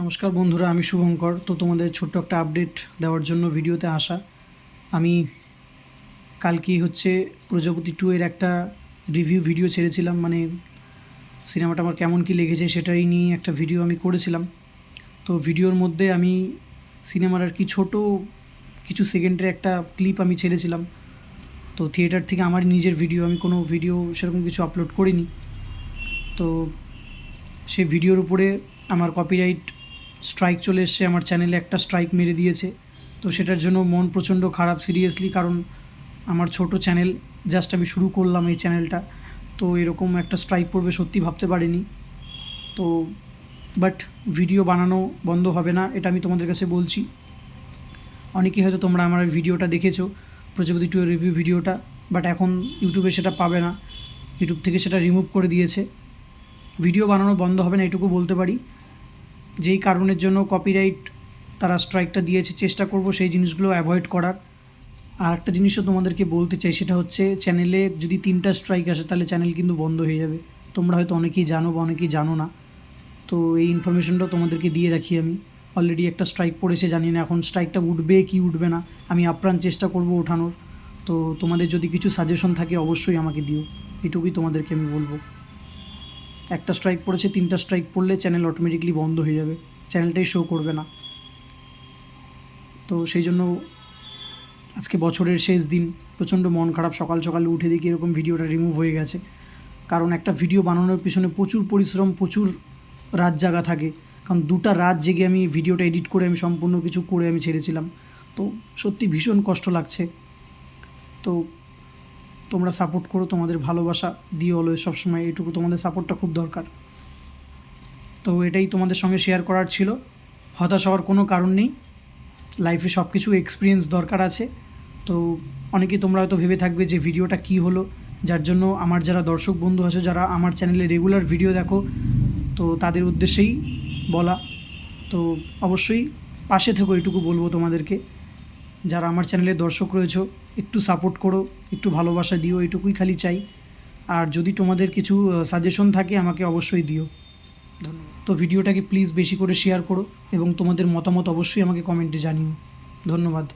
নমস্কার বন্ধুরা, আমি শুভঙ্কর। তো তোমাদের ছোট্ট একটা আপডেট দেওয়ার জন্য ভিডিওতে আসা। আমি কালকেই প্রজাপতি 2 এর একটা রিভিউ ভিডিও ছেড়েছিলাম, মানে সিনেমাটা আমার কেমন কী লেগেছে সেটাই নিয়ে একটা ভিডিও আমি করেছিলাম। তো ভিডিওর মধ্যে আমি সিনেমার আর কি ছোটো কিছু সেকেন্ডের একটা ক্লিপ আমি ছেড়েছিলাম। তো থিয়েটার থেকে আমার নিজের ভিডিও, আমি কোনো ভিডিও সেরকম কিছু আপলোড করিনি। তো সেই ভিডিওর উপরে আমার কপিরাইট স্ট্রাইক চলে এসছে, আমার চ্যানেলে একটা স্ট্রাইক মেরে দিয়েছে। তো সেটার জন্য মন প্রচণ্ড খারাপ, সিরিয়াসলি, কারণ আমার ছোট চ্যানেল, জাস্ট আমি শুরু করলাম এই চ্যানেলটা, তো এরকম একটা স্ট্রাইক পড়বে সত্যি ভাবতে পারিনি। তো বাট ভিডিও বানানো বন্ধ হবে না, এটা আমি তোমাদের কাছে বলছি। অনেকেই হয়তো তোমরা আমার ভিডিওটা দেখেছো, প্রজাপতি 2 এর রিভিউ ভিডিওটা, বাট এখন ইউটিউবে সেটা পাবে না, ইউটিউব থেকে সেটা রিমুভ করে দিয়েছে। ভিডিও বানানো বন্ধ হবে না এটুকু বলতে পারি। যেই কারণের জন্য কপিরাইট তারা স্ট্রাইকটা দিয়েছে, চেষ্টা করব সেই জিনিসগুলো অ্যাভয়েড করার। আর একটা জিনিসও তোমাদেরকে বলতে চাই, সেটা হচ্ছে চ্যানেলে যদি 3টা স্ট্রাইক আসে তাহলে চ্যানেল কিন্তু বন্ধ হয়ে যাবে। তোমরা হয়তো অনেকেই জানো বা অনেকেই জানো না, তো এই ইনফরমেশনটাও তোমাদেরকে দিয়ে রাখি আমি। অলরেডি একটা স্ট্রাইক পড়েছে, জানি না এখন স্ট্রাইকটা উঠবে কি উঠবে না, আমি আপ্রাণ চেষ্টা করব ওঠানোর। তো তোমাদের যদি কিছু সাজেশন থাকে অবশ্যই আমাকে দিও, এটুকুই তোমাদেরকে আমি বলবো। একটা স্ট্রাইক পড়েছে, 3টা স্ট্রাইক পড়লে চ্যানেল অটোমেটিকলি বন্ধ হয়ে যাবে, চ্যানেলটাই শো করবে না। তো সেই জন্য আজকে বছরের শেষ দিন, প্রচণ্ড মন খারাপ। সকাল সকালে উঠে দেখি এরকম ভিডিওটা রিমুভ হয়ে গেছে। কারণ একটা ভিডিও বানানোর পিছনে প্রচুর পরিশ্রম, প্রচুর রাত জাগা থাকে। কারণ 2টা রাত জেগে আমি ভিডিওটা এডিট করে আমি সম্পূর্ণ কিছু করে আমি ছেড়েছিলাম। তো সত্যি ভীষণ কষ্ট লাগছে। তো তোমরা সাপোর্ট করো, তোমাদের ভালোবাসা দিও অলওয়েজ, সবসময়, এটুকু তোমাদের সাপোর্টটা খুব দরকার। তো এটাই তোমাদের সঙ্গে শেয়ার করার ছিল। হতাশ হওয়ার কোনো কারণ নেই, লাইফে সব কিছু এক্সপিরিয়েন্স দরকার আছে। তো অনেকেই তোমরা হয়তো ভেবে থাকবে যে ভিডিওটা কী হলো, যার জন্য আমার যারা দর্শক বন্ধু আছে, যারা আমার চ্যানেলে রেগুলার ভিডিও দেখো, তো তাদের উদ্দেশ্যেই বলা। তো অবশ্যই পাশে থেকো, এটুকু বলবো তোমাদেরকে। যারা আমার চ্যানেলে দর্শক রয়েছো, একটু সাপোর্ট করো, একটু ভালোবাসা দিও, এটুকুই খালি চাই। আর যদি তোমাদের কিছু সাজেশন থাকে আমাকে অবশ্যই দিও। ধন্যবাদ। তো ভিডিওটাকে প্লিজ বেশি করে শেয়ার করো এবং তোমাদের মতামত অবশ্যই আমাকে কমেন্টে জানিও। ধন্যবাদ।